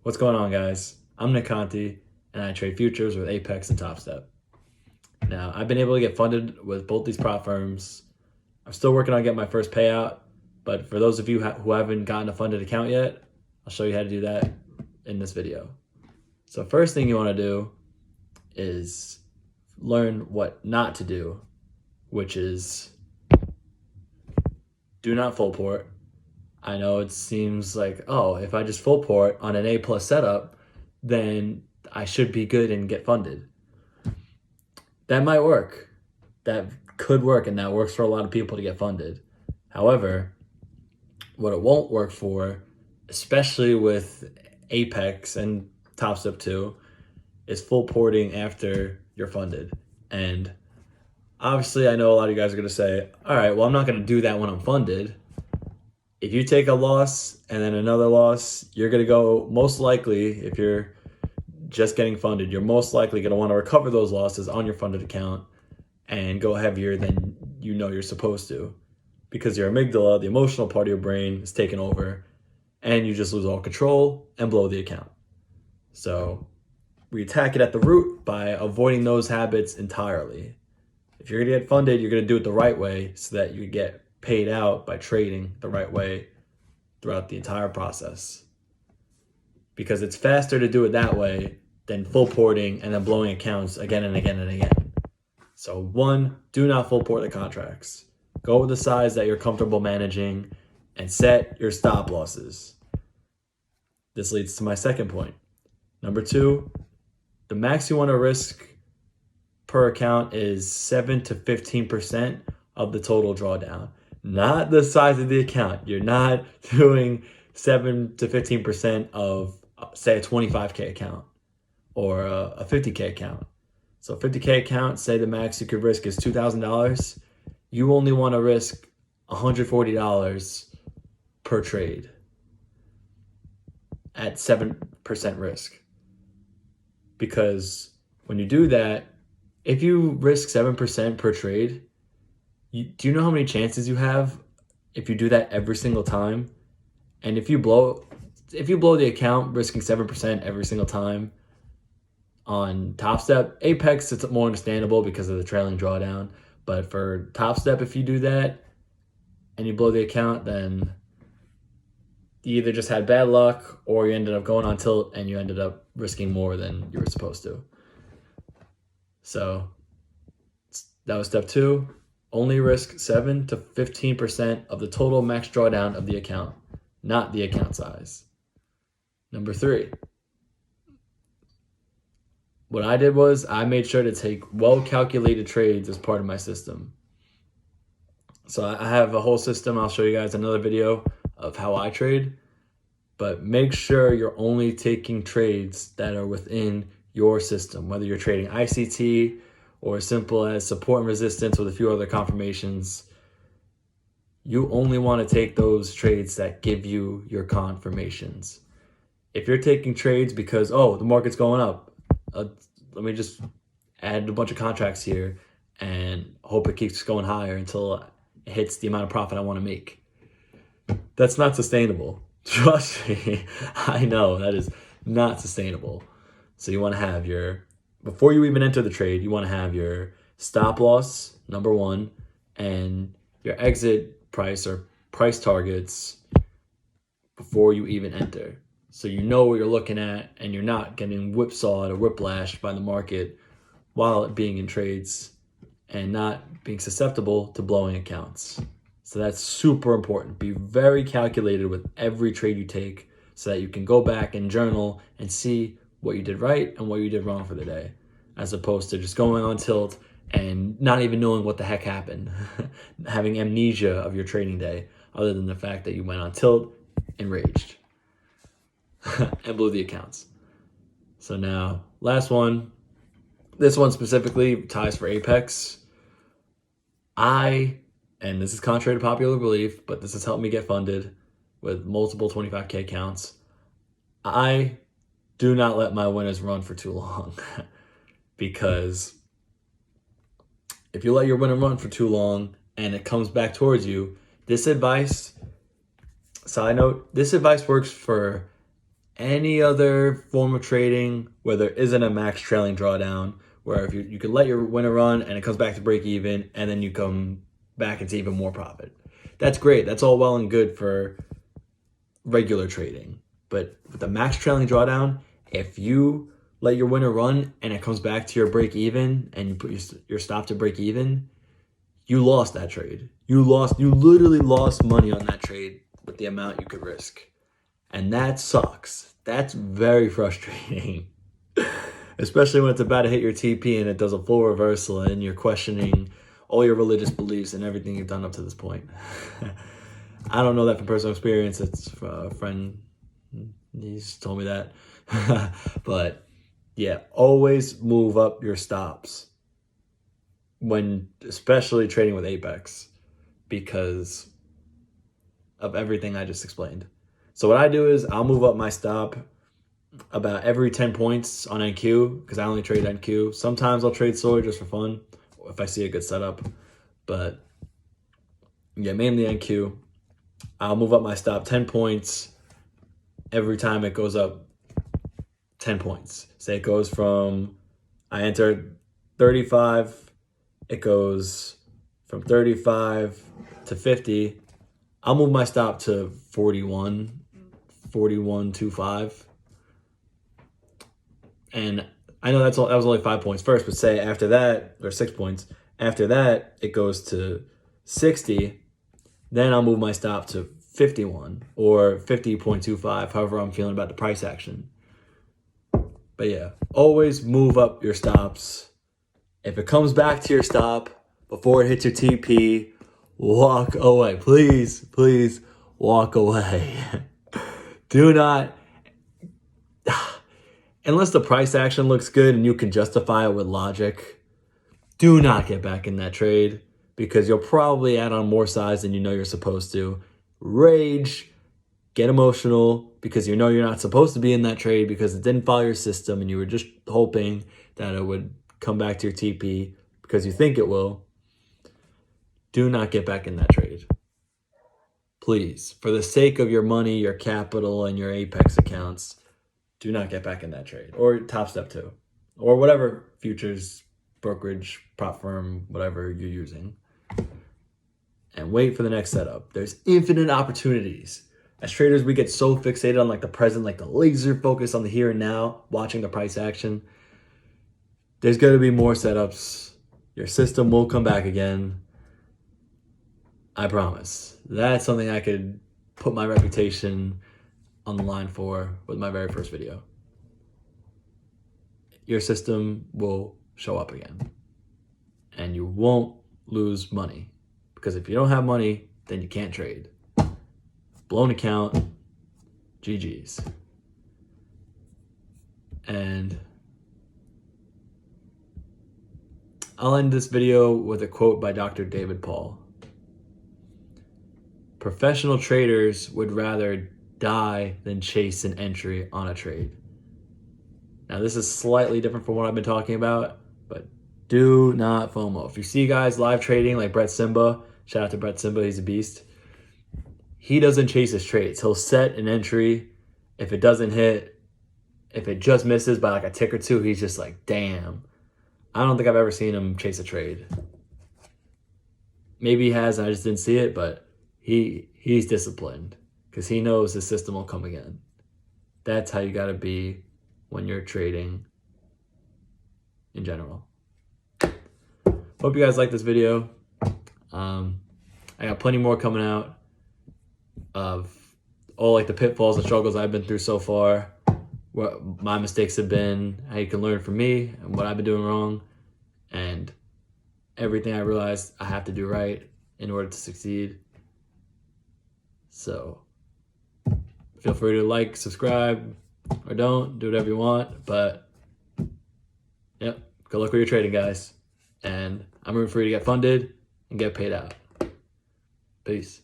What's going on, guys? I'm Nick Conti, and I trade futures with Apex and TopStep. Now, I've been able to get funded with both these prop firms. I'm still working on getting my first payout, but for those of you who haven't gotten a funded account yet, I'll show you how to do that in this video. So first thing you want to do is learn what not to do, which is do not full port. I know it seems like, oh, if I just full port on an A+ setup, then I should be good and get funded. That might work. That could work, and that works for a lot of people to get funded. However, what it won't work for, especially with Apex and TopStep 2, is full porting after you're funded. And obviously, I know a lot of you guys are going to say, all right, well, I'm not going to do that when I'm funded. If you take a loss and then another loss, you're going to go, most likely, if you're just getting funded, you're most likely going to want to recover those losses on your funded account and go heavier than you know you're supposed to, because your amygdala, the emotional part of your brain, is taken over and you just lose all control and blow the account. So we attack it at the root by avoiding those habits entirely. If you're going to get funded, you're going to do it the right way so that you get paid out by trading the right way throughout the entire process, because it's faster to do it that way than full porting and then blowing accounts again and again and again. So one, do not full port the contracts. Go with the size that you're comfortable managing and set your stop losses. This leads to my second point. Number two, the max you want to risk per account is 7 to 15% of the total drawdown. Not the size of the account. You're not doing 7 to 15% of, say, a 25K account or a 50K account. So a 50K account, say the max you could risk is $2,000. You only want to risk $140 per trade at 7% risk. Because when you do that, if you risk 7% per trade, do you know how many chances you have if you do that every single time? And if you blow the account risking 7% every single time on TopStep, Apex, it's more understandable because of the trailing drawdown. But for TopStep, if you do that and you blow the account, then you either just had bad luck or you ended up going on tilt and you ended up risking more than you were supposed to. So that was step two. Only risk 7 to 15% of the total max drawdown of the account, not the account size. Number three, what I did was I made sure to take well-calculated trades as part of my system. So I have a whole system. I'll show you guys another video of how I trade, but make sure you're only taking trades that are within your system, whether you're trading ICT or as simple as support and resistance with a few other confirmations. You only want to take those trades that give you your confirmations. If you're taking trades because, oh, the market's going up, let me just add a bunch of contracts here and hope it keeps going higher until it hits the amount of profit I want to make. That's not sustainable. Trust me, I know that is not sustainable. So you want to have before you even enter the trade, you want to have your stop loss, number one, and your exit price or price targets before you even enter. So you know what you're looking at and you're not getting whipsawed or whiplashed by the market while being in trades and not being susceptible to blowing accounts. So that's super important. Be very calculated with every trade you take so that you can go back and journal and see what you did right and what you did wrong for the day, as opposed to just going on tilt and not even knowing what the heck happened, having amnesia of your trading day, other than the fact that you went on tilt and raged and blew the accounts. So now, last one. This one specifically ties for Apex. And this is contrary to popular belief, but this has helped me get funded with multiple 25K accounts. I do not let my winners run for too long, because if you let your winner run for too long and it comes back towards you, this advice, side note, this advice works for any other form of trading where there isn't a max trailing drawdown, where if you could let your winner run and it comes back to break even and then you come back into even more profit. That's great. That's all well and good for regular trading. But with the max trailing drawdown, if you let your winner run and it comes back to your break even and you put your stop to break even, you lost that trade. You literally lost money on that trade with the amount you could risk. And that sucks. That's very frustrating. Especially when it's about to hit your TP and it does a full reversal and you're questioning all your religious beliefs and everything you've done up to this point. I don't know that from personal experience. It's a friend. He's told me that. But yeah, always move up your stops when especially trading with Apex because of everything I just explained. So what I do is I'll move up my stop about every 10 points on NQ because I only trade NQ. Sometimes I'll trade soy just for fun if I see a good setup. But yeah, mainly NQ. I'll move up my stop 10 points every time it goes up 10 points. Say it goes from, I entered 35, it goes from 35 to 50. I'll move my stop to 41.25. And I know that was only 5 points first, but say after that, or 6 points, after that, it goes to 60. Then I'll move my stop to 51 or 50.25, however I'm feeling about the price action. But yeah, always move up your stops. If it comes back to your stop before it hits your TP, walk away. Please, please walk away. Do not, unless the price action looks good and you can justify it with logic, do not get back in that trade because you'll probably add on more size than you know you're supposed to. Rage, get emotional because you know you're not supposed to be in that trade because it didn't follow your system and you were just hoping that it would come back to your TP because you think it will. Do not get back in that trade. Please, for the sake of your money, your capital, and your Apex accounts, do not get back in that trade. Or TopStep too. Or whatever futures, brokerage, prop firm, whatever you're using. And wait for the next setup. There's infinite opportunities. As traders, we get so fixated on like the present, like the laser focus on the here and now, watching the price action. There's going to be more setups. Your system will come back again. I promise. That's something I could put my reputation on the line for with my very first video. Your system will show up again. And you won't lose money. Because if you don't have money, then you can't trade. Blown account, GG's. And I'll end this video with a quote by Dr. David Paul. Professional traders would rather die than chase an entry on a trade. Now, this is slightly different from what I've been talking about, but do not FOMO. If you see guys live trading like Brett Simba, shout out to Brett Simba, he's a beast. He doesn't chase his trades. He'll set an entry. If it doesn't hit, if it just misses by like a tick or two, he's just like, damn. I don't think I've ever seen him chase a trade. Maybe he has and I just didn't see it, but he's disciplined because he knows the system will come again. That's how you got to be when you're trading in general. Hope you guys like this video. I got plenty more coming out of all like the pitfalls and struggles I've been through so far, what my mistakes have been, how you can learn from me and what I've been doing wrong, and everything I realized I have to do right in order to succeed. So feel free to like, subscribe, or don't. Do whatever you want. But, yep, good luck with your trading, guys. And I'm rooting for you to get funded and get paid out. Peace.